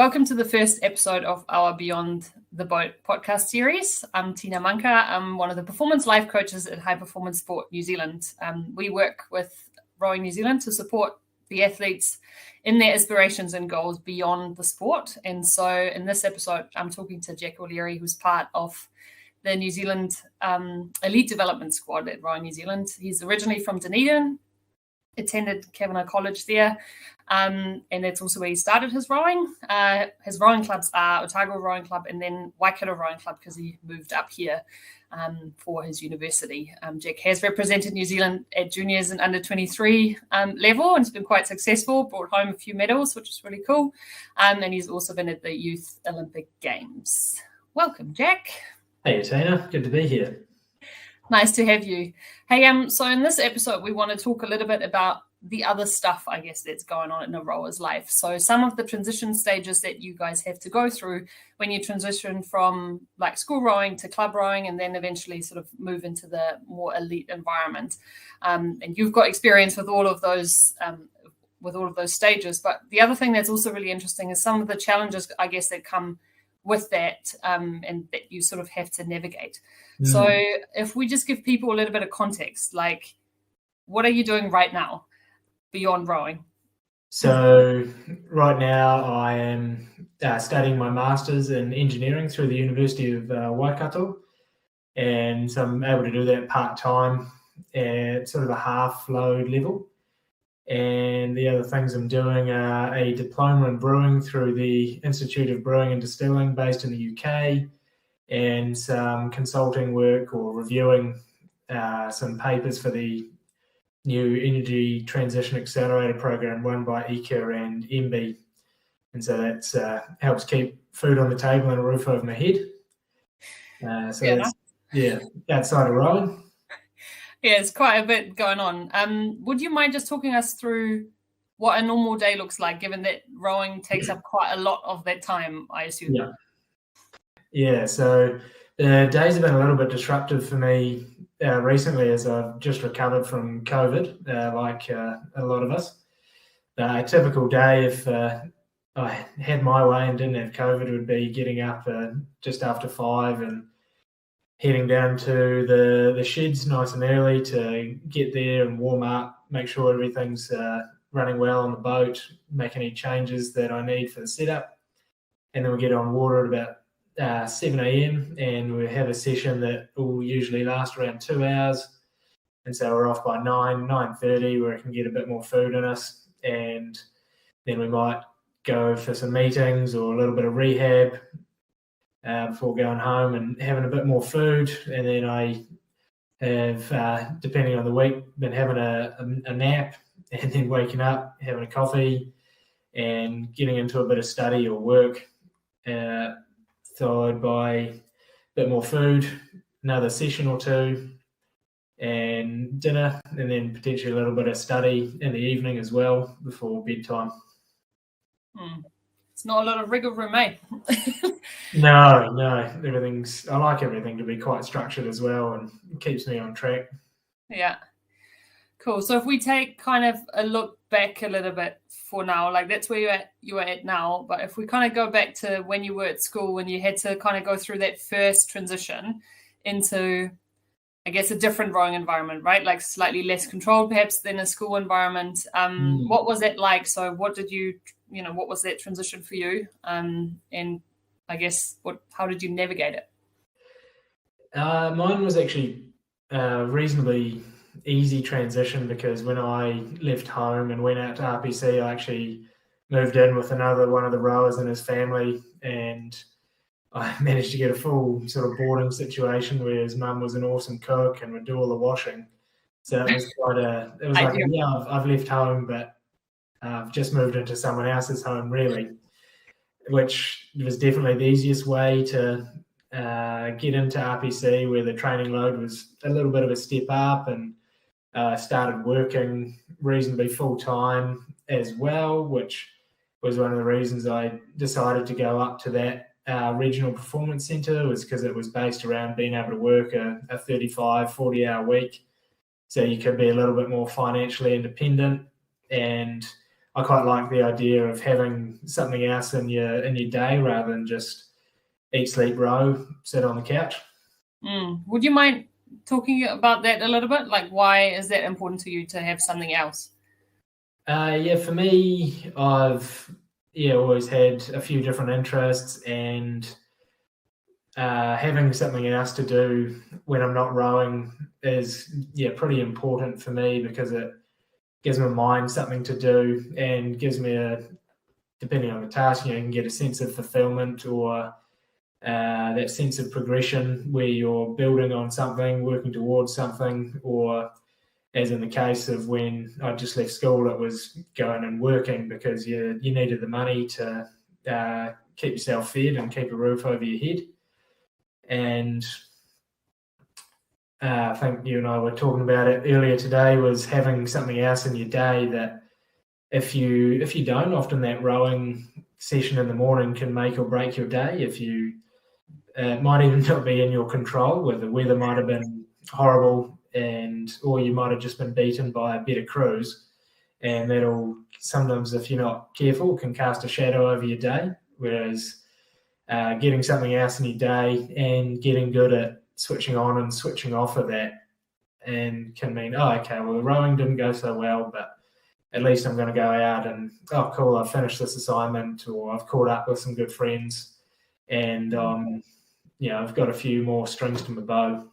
Welcome to the first episode of our Beyond the Boat podcast series. I'm Tina Manker. I'm one of the performance life coaches at High Performance Sport New Zealand. We work with Rowing New Zealand to support the athletes in their aspirations and goals beyond the sport. And so in this episode, I'm talking to Johl, who's part of the New Zealand elite development squad at Rowing New Zealand. He's originally from Dunedin, attended Kavanagh College there, and it's also where he started his rowing. His rowing clubs are Otago Rowing Club and then Waikato Rowing Club because he moved up here for his university. Jack has represented New Zealand at juniors and under 23 level and has been quite successful, brought home a few medals, which is really cool. And he's also been at the Youth Olympic Games. Welcome, Jack. Hey, Tina. Good to be here. Nice to have you. Hey, so in this episode, we want to talk a little bit about the other stuff, I guess, that's going on in a rower's life. So some of the transition stages that you guys have to go through when you transition from like school rowing to club rowing and then eventually sort of move into the more elite environment. And you've got experience with all of those stages. But the other thing that's also really interesting is some of the challenges, I guess, that come with that and that you sort of have to navigate. So if we just give people a little bit of context, like what are you doing right now beyond rowing? So right now I am studying my master's in engineering through the University of Waikato, and so I'm able to do that part-time at sort of a half-load level. And the other things I'm doing are a diploma in brewing through the Institute of Brewing and Distilling based in the UK, and some consulting work or reviewing some papers for the new Energy Transition Accelerator program run by ECA and MB. And so that helps keep food on the table and a roof over my head. Outside of rowing. Yeah, it's quite a bit going on. Would you mind just talking us through what a normal day looks like, given that rowing takes up quite a lot of that time, I assume? Yeah, so the days have been a little bit disruptive for me recently as I've just recovered from COVID, like a lot of us. A typical day, if I had my way and didn't have COVID, would be getting up just after 5 and heading down to the sheds nice and early to get there and warm up, make sure everything's running well on the boat, make any changes that I need for the setup. And then we get on water at about 7 a.m. and we have a session that will usually last around 2 hours. And so we're off by 9:30 where I can get a bit more food in us. And then we might go for some meetings or a little bit of rehab before going home and having a bit more food. And then I have, depending on the week, been having a nap and then waking up, having a coffee and getting into a bit of study or work, followed by a bit more food, another session or two, and dinner, and then potentially a little bit of study in the evening as well before bedtime. It's not a lot of wriggle room, eh? No. I like everything to be quite structured as well, and it keeps me on track. Yeah. Cool. So if we take kind of a look back a little bit for now, like that's where you are at now. But if we kind of go back to when you were at school, when you had to kind of go through that first transition into, I guess, a different rowing environment, right? Like slightly less controlled perhaps than a school environment. What was that like? So what did what was that transition for you? And I guess, how did you navigate it? Mine was actually reasonably easy transition because when I left home and went out to RPC, I actually moved in with another one of the rowers and his family, and I managed to get a full sort of boarding situation where his mum was an awesome cook and would do all the washing. So it was I've left home, but I've just moved into someone else's home, really, which was definitely the easiest way to get into RPC, where the training load was a little bit of a step up, and started working reasonably full-time as well, which was one of the reasons I decided to go up to that regional performance centre, was because it was based around being able to work a 35, 40-hour week. So you could be a little bit more financially independent. And I quite like the idea of having something else in your day rather than just eat, sleep, row, sit on the couch. Would you mind talking about that a little bit? Like, why is that important to you to have something else? For me, I've always had a few different interests, and having something else to do when I'm not rowing is pretty important for me, because it gives my mind something to do and gives me depending on the task, you can get a sense of fulfillment, or that sense of progression where you're building on something, working towards something, or as in the case of when I just left school, it was going and working because you needed the money to keep yourself fed and keep a roof over your head. And I think you and I were talking about it earlier today, was having something else in your day that if you don't, often that rowing session in the morning can make or break your day. If you it might even not be in your control, where the weather might have been horrible, or you might have just been beaten by a better cruise, and that'll sometimes, if you're not careful, can cast a shadow over your day. Whereas getting something else in your day and getting good at switching on and switching off of that, and can mean, the rowing didn't go so well, but at least I'm going to go out and, cool, I've finished this assignment, or I've caught up with some good friends, and I've got a few more strings to my bow,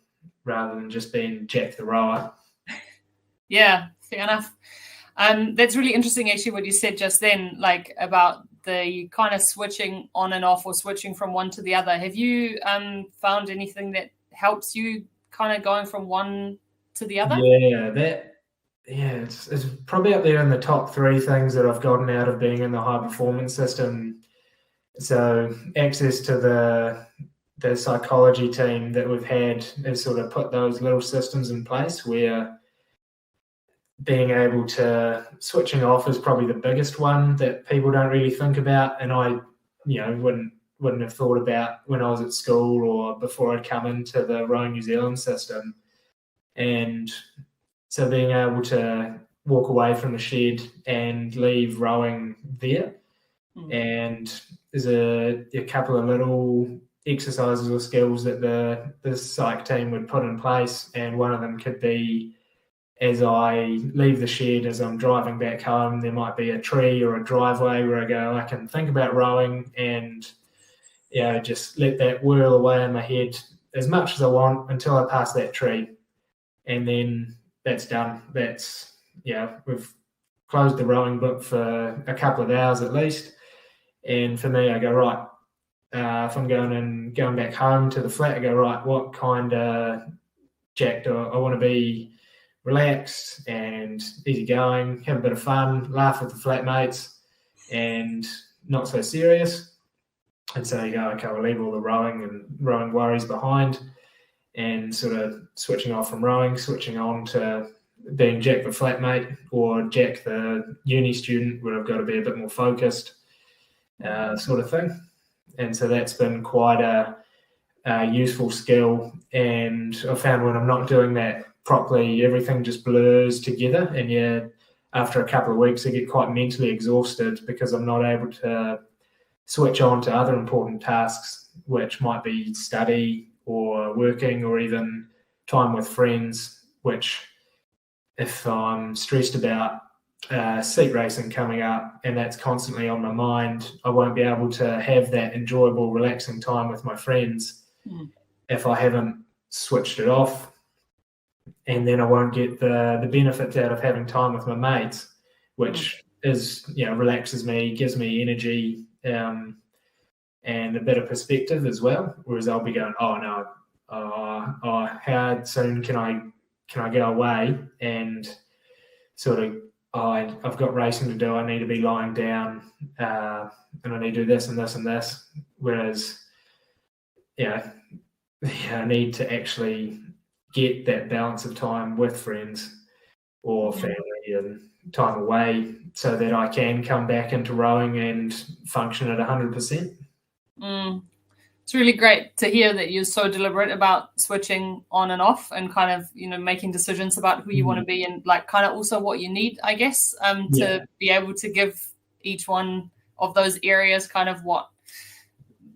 rather than just being Jack the rower. Yeah, fair enough. That's really interesting, actually, what you said just then, like about the kind of switching on and off, or switching from one to the other. Have you found anything that helps you kind of going from one to the other? It's probably up there in the top 3 things that I've gotten out of being in the high performance system. So access to the psychology team that we've had has sort of put those little systems in place where being able to switching off is probably the biggest one that people don't really think about. And I, wouldn't have thought about when I was at school or before I'd come into the Rowing New Zealand system. And so being able to walk away from the shed and leave rowing there. And there's a couple of little exercises or skills that the psych team would put in place, and one of them could be, as I leave the shed, as I'm driving back home, there might be a tree or a driveway where I can think about rowing and just let that whirl away in my head as much as I want until I pass that tree, and then that's done. That's we've closed the rowing book for a couple of hours at least. And for me, I go, right, if I'm going back home to the flat, I go, right, what kind of Jack do I want to be? Relaxed and easygoing, have a bit of fun, laugh with the flatmates, and not so serious. And so you go, okay, we'll leave all the rowing and rowing worries behind, and sort of switching off from rowing, switching on to being Jack the flatmate, or Jack the uni student, where I've got to be a bit more focused, sort of thing. And so that's been quite a useful skill. And I found when I'm not doing that properly, everything just blurs together, and after a couple of weeks I get quite mentally exhausted because I'm not able to switch on to other important tasks, which might be study or working or even time with friends, which if I'm stressed about seat racing coming up and that's constantly on my mind, I won't be able to have that enjoyable, relaxing time with my friends if I haven't switched it off. And then I won't get the benefits out of having time with my mates, which is, relaxes me, gives me energy, and a bit of perspective as well. Whereas I'll be going, how soon can I go away, and sort of, I've got racing to do, I need to be lying down, and I need to do this and this and this. Whereas, I need to actually get that balance of time with friends or family and time away so that I can come back into rowing and function at 100%. It's really great to hear that you're so deliberate about switching on and off and kind of, making decisions about who you want to be and like kind of also what you need, I guess, to be able to give each one of those areas kind of what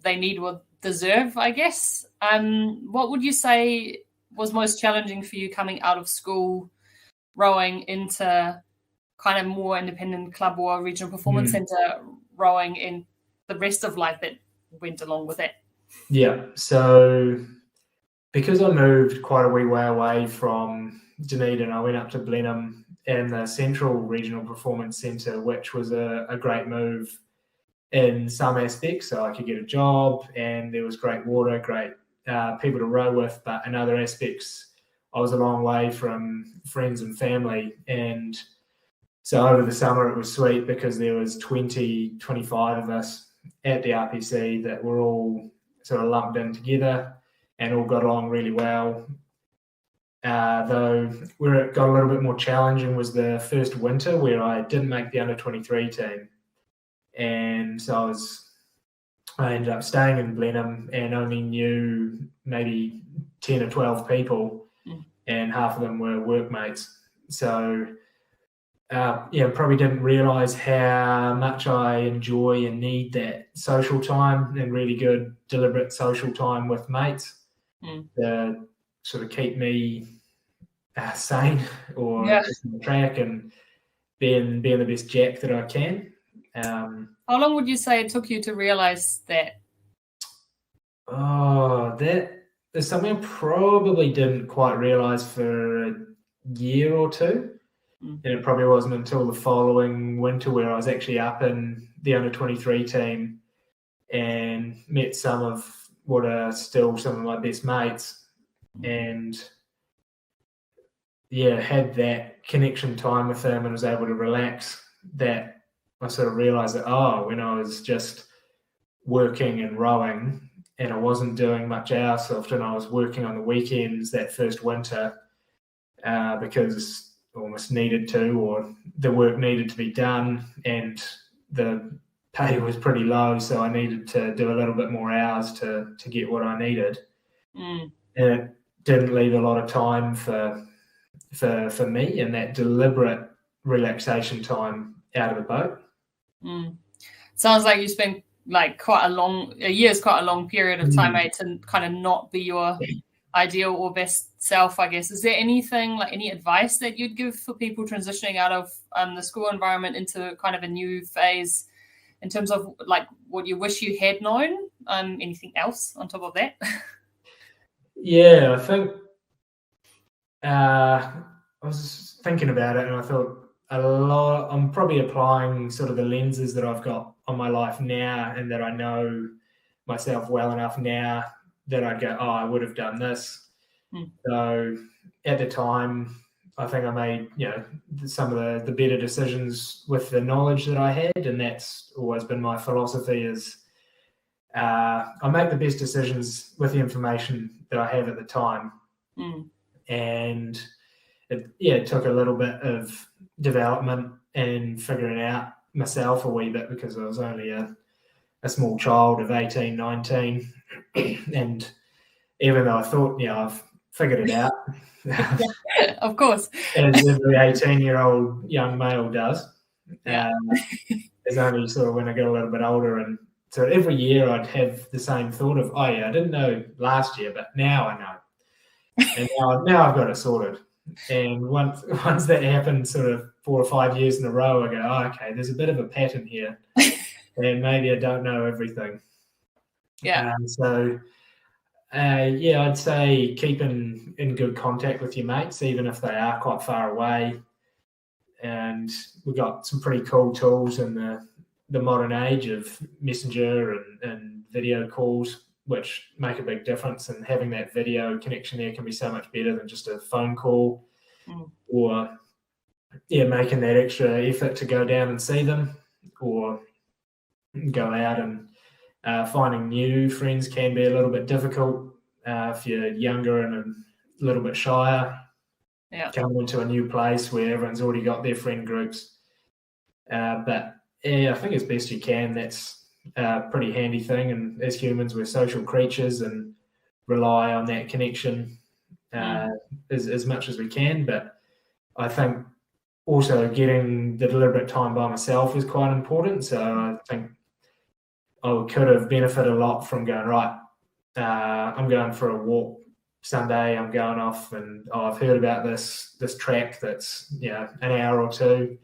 they need or deserve, I guess. What would you say was most challenging for you coming out of school, rowing into kind of more independent club or regional performance center rowing in the rest of life that went along with it? Yeah, so because I moved quite a wee way away from Dunedin, I went up to Blenheim and the Central Regional Performance Centre, which was a great move in some aspects. So I could get a job and there was great water, great people to row with, but in other aspects, I was a long way from friends and family. And so over the summer, it was sweet because there was 20, 25 of us at the RPC that were all sort of lumped in together and all got along really well. Though where it got a little bit more challenging was the first winter where I didn't make the under-23 team. And so I ended up staying in Blenheim and only knew maybe 10 or 12 people, and half of them were workmates. So, probably didn't realise how much I enjoy and need that social time and really good, deliberate social time with mates to sort of keep me sane or on the track and being the best jack that I can. How long would you say it took you to realise that? Oh, that is something I probably didn't quite realise for a year or two. And it probably wasn't until the following winter where I was actually up in the under-23 team and met some of what are still some of my best mates and had that connection time with them and was able to relax, that I sort of realised that, when I was just working and rowing and I wasn't doing much else, often I was working on the weekends that first winter because almost needed to, or the work needed to be done and the pay was pretty low, so I needed to do a little bit more hours to get what I needed. And it didn't leave a lot of time for me and that deliberate relaxation time out of the boat. Sounds like you spent like a year is quite a long period of time, mate, to kind of not be your ideal or best self, I guess. Is there anything, like any advice that you'd give for people transitioning out of the school environment into kind of a new phase in terms of like what you wish you had known? Anything else on top of that? Yeah, I think I was thinking about it and I thought I'm probably applying sort of the lenses that I've got on my life now and that I know myself well enough now that I'd go, I would have done this. So at the time, I think I made, some of the better decisions with the knowledge that I had, and that's always been my philosophy is I make the best decisions with the information that I have at the time. And it took a little bit of development and figuring out myself a wee bit because I was only a small child of 18, 19. And even though I thought, I've figured it out. Of course. As every 18-year-old young male does. It's only sort of when I got a little bit older. And so every year I'd have the same thought of, I didn't know last year, but now I know. And now I've got it sorted. And once that happened sort of 4 or 5 years in a row, I go, okay, there's a bit of a pattern here. And maybe I don't know everything. I'd say keep in good contact with your mates, even if they are quite far away. And we've got some pretty cool tools in the modern age of messenger and video calls, which make a big difference. And having that video connection there can be so much better than just a phone call or making that extra effort to go down and see them or go out and finding new friends can be a little bit difficult if you're younger and a little bit shyer. Coming into a new place where everyone's already got their friend groups. But I think as best you can, that's a pretty handy thing. And as humans, we're social creatures and rely on that connection as much as we can. But I think also getting the deliberate time by myself is quite important. So I think I could have benefited a lot from going, right, I'm going for a walk Sunday, I'm going off and I've heard about this track that's, an hour or two.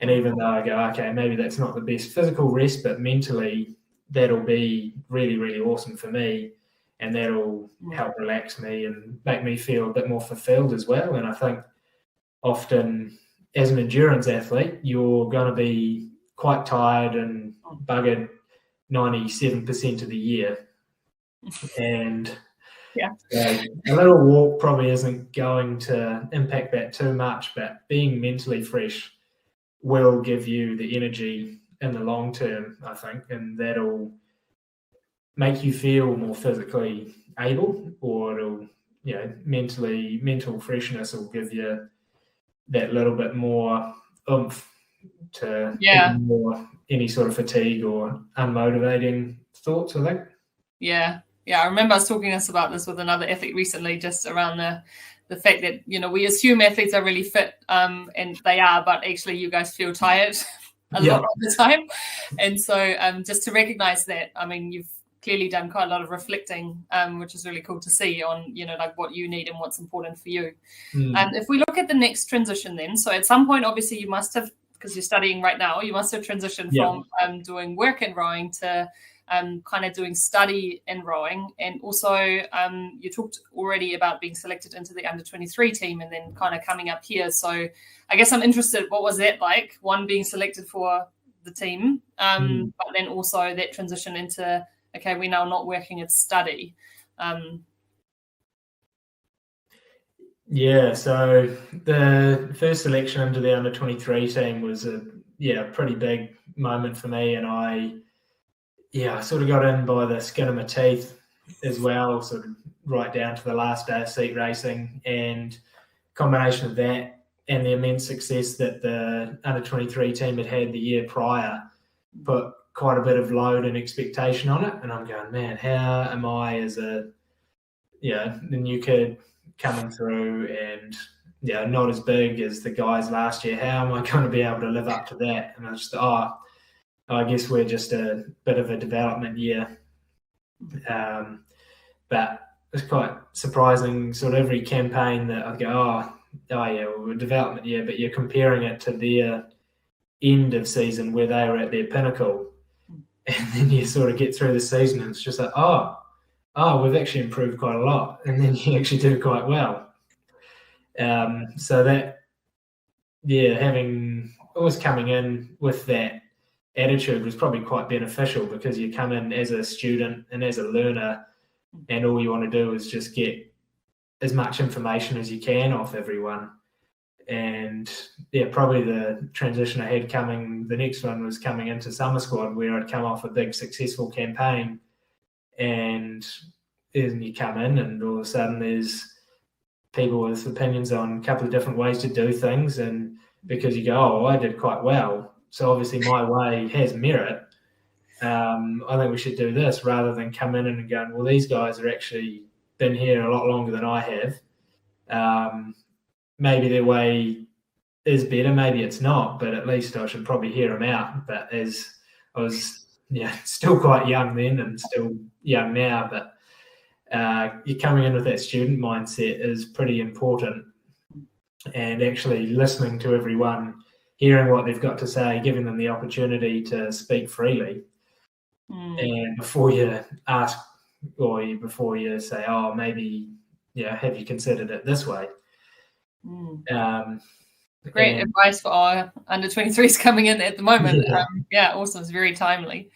And even though I go, okay, maybe that's not the best physical rest, but mentally that'll be really, really awesome for me. And that'll help relax me and make me feel a bit more fulfilled as well. And I think often as an endurance athlete, you're going to be quite tired and buggered 97% of the year. And a little walk probably isn't going to impact that too much, but being mentally fresh will give you the energy in the long term, I think, and that'll make you feel more physically able, or it'll, mental freshness will give you that little bit more oomph to ignore any sort of fatigue or unmotivating thoughts, I think. Yeah, I remember us talking about this with another athlete recently, just around the fact that, we assume athletes are really fit, and they are, but actually you guys feel tired a lot of the time. And so just to recognize that, I mean, you've clearly done quite a lot of reflecting, which is really cool to see on, like what you need and what's important for you. If we look at the next transition then, so at some point, obviously you must have, because you're studying right now, you must have transitioned from doing work in rowing to kind of doing study in rowing. And also you talked already about being selected into the under-23 team and then kind of coming up here. So I guess I'm interested, what was that like? One, being selected for the team, but then also that transition into, okay, we're now not working at study. So the first selection into the under-23 team was a pretty big moment for me, and I sort of got in by the skin of my teeth as well, sort of right down to the last day of seat racing, and combination of that and the immense success that the under-23 team had the year prior put quite a bit of load and expectation on it. And I'm going, man, how am I as the new kid coming through and not as big as the guys last year, how am I going to be able to live up to that? And I just I guess we're just a bit of a development year. But it's quite surprising, sort of every campaign that I go, we're a development year, but you're comparing it to their end of season where they were at their pinnacle. And then you sort of get through the season and it's just like, we've actually improved quite a lot. And then you actually do quite well. So that, having always coming in with that attitude was probably quite beneficial, because you come in as a student and as a learner and all you want to do is just get as much information as you can off everyone. And probably the transition I had the next one was coming into summer squad, where I'd come off a big successful campaign, and then you come in and all of a sudden there's people with opinions on a couple of different ways to do things, and because you go, I did quite well, so obviously my way has merit, I think we should do this, rather than come in and going, well, these guys are actually been here a lot longer than I have. Maybe their way is better, maybe it's not, but at least I should probably hear them out. But as I was still quite young then and still young now, but you're coming in with that student mindset is pretty important, and actually listening to everyone, hearing what they've got to say, giving them the opportunity to speak freely. And before you ask, or before you say, maybe, have you considered it this way? Great advice for our under-23s coming in at the moment. Awesome. It's very timely.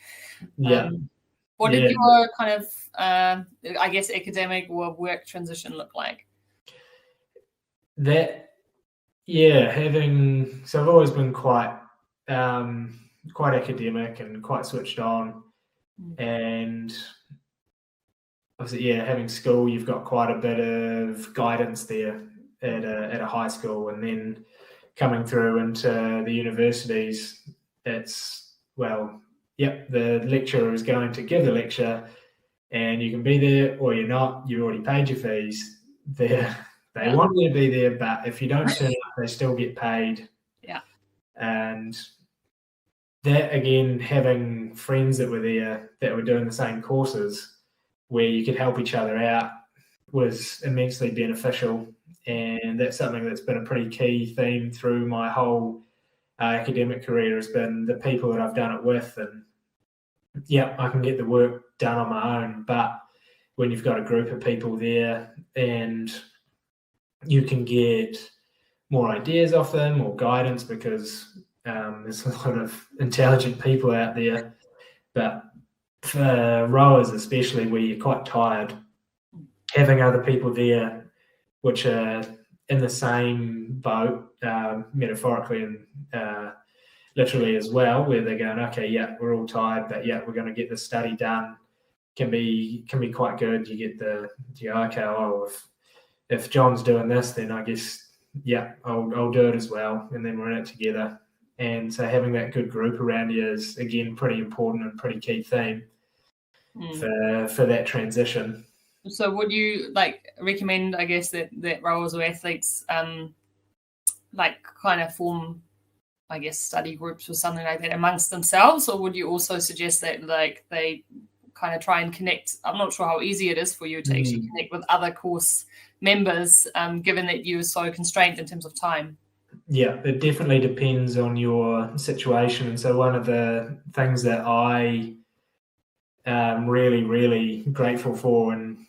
What did your kind of, I guess, academic or work transition look like? So I've always been quite academic and quite switched on, and obviously, having school, you've got quite a bit of guidance there at a high school, and then coming through into the universities, it's yep, the lecturer is going to give the lecture and you can be there or you're not. You already paid your fees. They want you to be there, but if you don't turn up, they still get paid. Yeah. And that, again, having friends that were there that were doing the same courses where you could help each other out was immensely beneficial. And that's something that's been a pretty key theme through my whole academic career, has been the people that I've done it with. And yeah, I can get the work done on my own, but when you've got a group of people there and you can get more ideas off them or guidance, because there's a lot of intelligent people out there, but for rowers especially, where you're quite tired, having other people there which are in the same boat, metaphorically and literally as well, where they're going, okay, yeah, we're all tired, but yeah, we're going to get this study done, can be quite good. You get okay, oh, if John's doing this, then I guess, yeah, I'll do it as well, and then we're in it together. And so having that good group around you is, again, pretty important and pretty key theme for that transition. So would you recommend, I guess, that rowers or athletes kind of form, I guess, study groups or something like that amongst themselves, or would you also suggest that they kind of try and connect? I'm not sure how easy it is for you to actually connect with other course members, given that you're so constrained in terms of time. Yeah, it definitely depends on your situation. And so one of the things that I am really, really grateful for and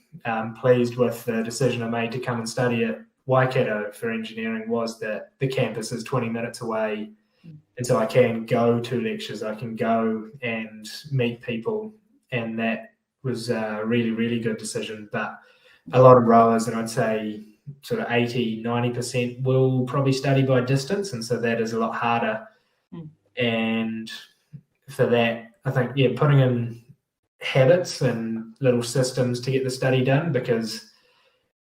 pleased with the decision I made to come and study at Waikato for engineering was that the campus is 20 minutes away. And so I can go to lectures, I can go and meet people, and that was a really, really good decision. But a lot of rowers, and I'd say sort of 80, 90% will probably study by distance, and so that is a lot harder. And for that, I think, putting in habits and little systems to get the study done, because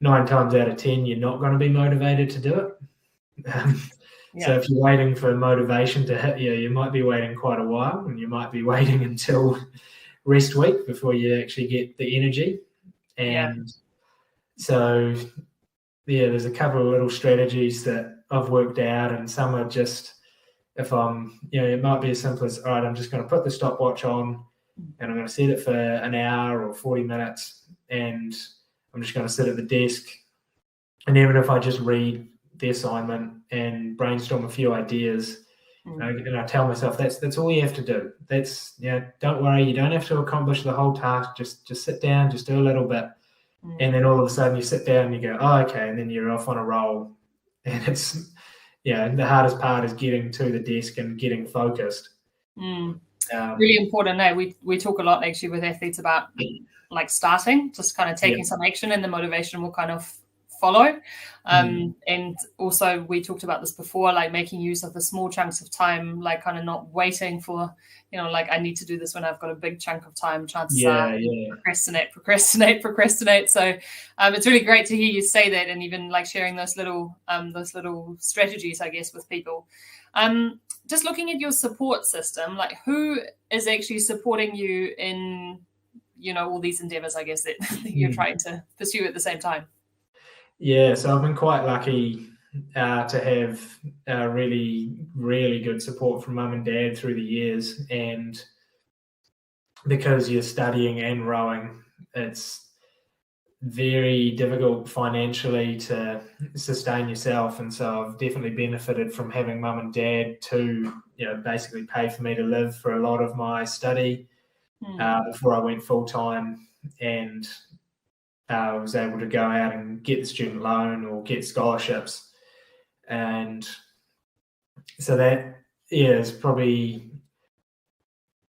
9 times out of 10, you're not going to be motivated to do it. So if you're waiting for motivation to hit you, you might be waiting quite a while, and you might be waiting until rest week before you actually get the energy. And so, there's a couple of little strategies that I've worked out, and some are just, if I'm, it might be as simple as, all right, I'm just going to put the stopwatch on and I'm going to set it for an hour or 40 minutes, and I'm just going to sit at the desk. And even if I just read the assignment and brainstorm a few ideas, and I tell myself that's all you have to do. That's, don't worry, you don't have to accomplish the whole task. Just sit down, just do a little bit. And then all of a sudden you sit down and you go, oh, okay, and then you're off on a roll. And it's, the hardest part is getting to the desk and getting focused. Really important. We talk a lot actually with athletes about starting, just kind of taking some action, and the motivation will kind of follow. And also we talked about this before, making use of the small chunks of time, kind of not waiting for, I need to do this when I've got a big chunk of time. Chances are procrastinate. So it's really great to hear you say that, and even sharing those little strategies, I guess, with people. Just looking at your support system, who is actually supporting you in, all these endeavors, I guess, that you're trying to pursue at the same time? Yeah, so I've been quite lucky to have really, really good support from mum and dad through the years. And because you're studying and rowing, it's very difficult financially to sustain yourself. And so I've definitely benefited from having mum and dad to, basically pay for me to live for a lot of my study before I went full-time. And I was able to go out and get the student loan or get scholarships. And so that, is probably,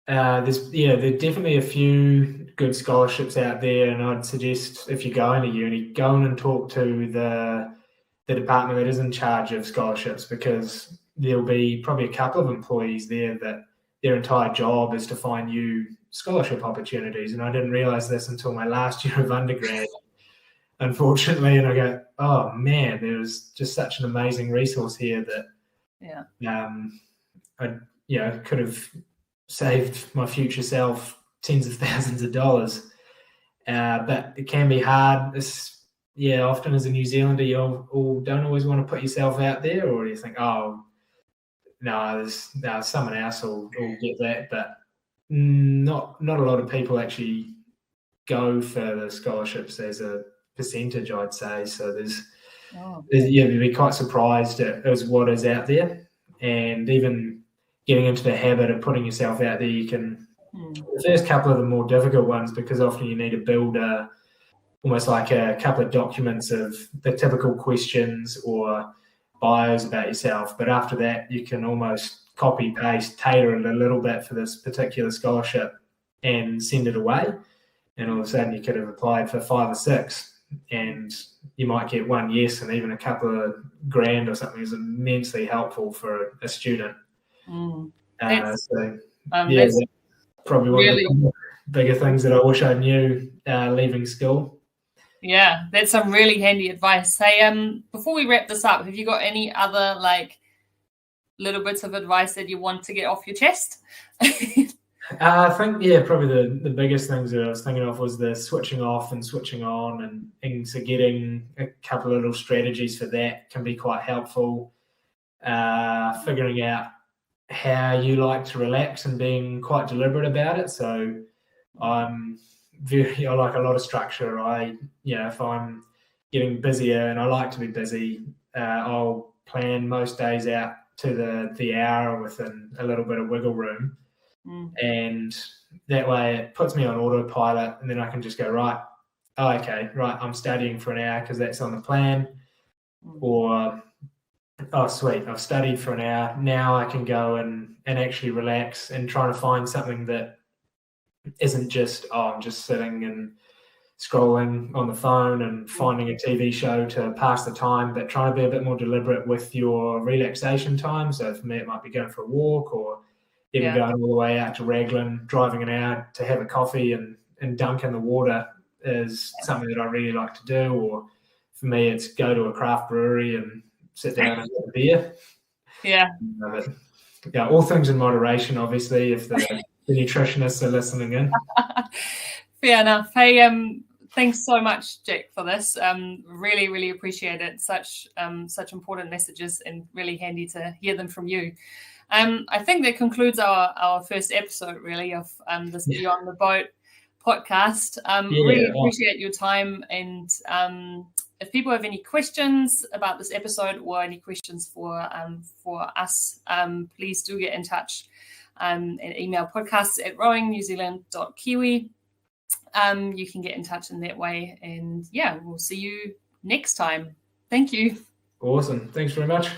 there are definitely a few good scholarships out there. And I'd suggest, if you're going to uni, go in and talk to the department that is in charge of scholarships, because there'll be probably a couple of employees there that their entire job is to find you scholarship opportunities. And I didn't realize this until my last year of undergrad, unfortunately. And I go, oh man, there was just such an amazing resource here that I could have saved my future self tens of thousands of dollars. But it can be hard. Often as a New Zealander, you all don't always want to put yourself out there, or you think, oh, no, someone else will get that. But not a lot of people actually go for the scholarships as a percentage, I'd say. So you'd be quite surprised at what is out there, and even getting into the habit of putting yourself out there, you can. The first couple of the more difficult ones, because often you need to build almost like a couple of documents of the typical questions or bios about yourself. But after that, you can almost copy paste, tailor it a little bit for this particular scholarship and send it away. And all of a sudden you could have applied for 5 or 6 and you might get one yes, and even a couple of grand or something is immensely helpful for a student. That's probably one of the bigger things that I wish I knew leaving school. Yeah, that's some really handy advice. Hey, before we wrap this up, have you got any other little bits of advice that you want to get off your chest? I think, probably the biggest things that I was thinking of was the switching off and switching on, and so getting a couple of little strategies for that can be quite helpful. Figuring out how you like to relax and being quite deliberate about it. So I like a lot of structure. If I'm getting busier and I like to be busy, I'll plan most days out to the hour within a little bit of wiggle room. And that way it puts me on autopilot, and then I can just go, I'm studying for an hour because that's on the plan. Or, oh, sweet, I've studied for an hour. Now I can go and actually relax and try to find something that isn't just, I'm just sitting and scrolling on the phone and finding a TV show to pass the time, but trying to be a bit more deliberate with your relaxation time. So for me, it might be going for a walk, or even going all the way out to Raglan, driving an hour to have a coffee and dunk in the water is something that I really like to do. Or for me, it's go to a craft brewery and sit down and have a beer. Yeah. All things in moderation, obviously, if the nutritionists are listening in. Fair enough. Hey, thanks so much, Jack, for this. Really, really appreciate it. Such important messages, and really handy to hear them from you. I think that concludes our first episode, really, of this Beyond the Boat podcast. Really appreciate your time, and if people have any questions about this episode or any questions for us, please do get in touch and email podcasts@rowingnewzealand.kiwi. You can get in touch in that way, and we'll see you next time. Thank you. Awesome. Thanks very much.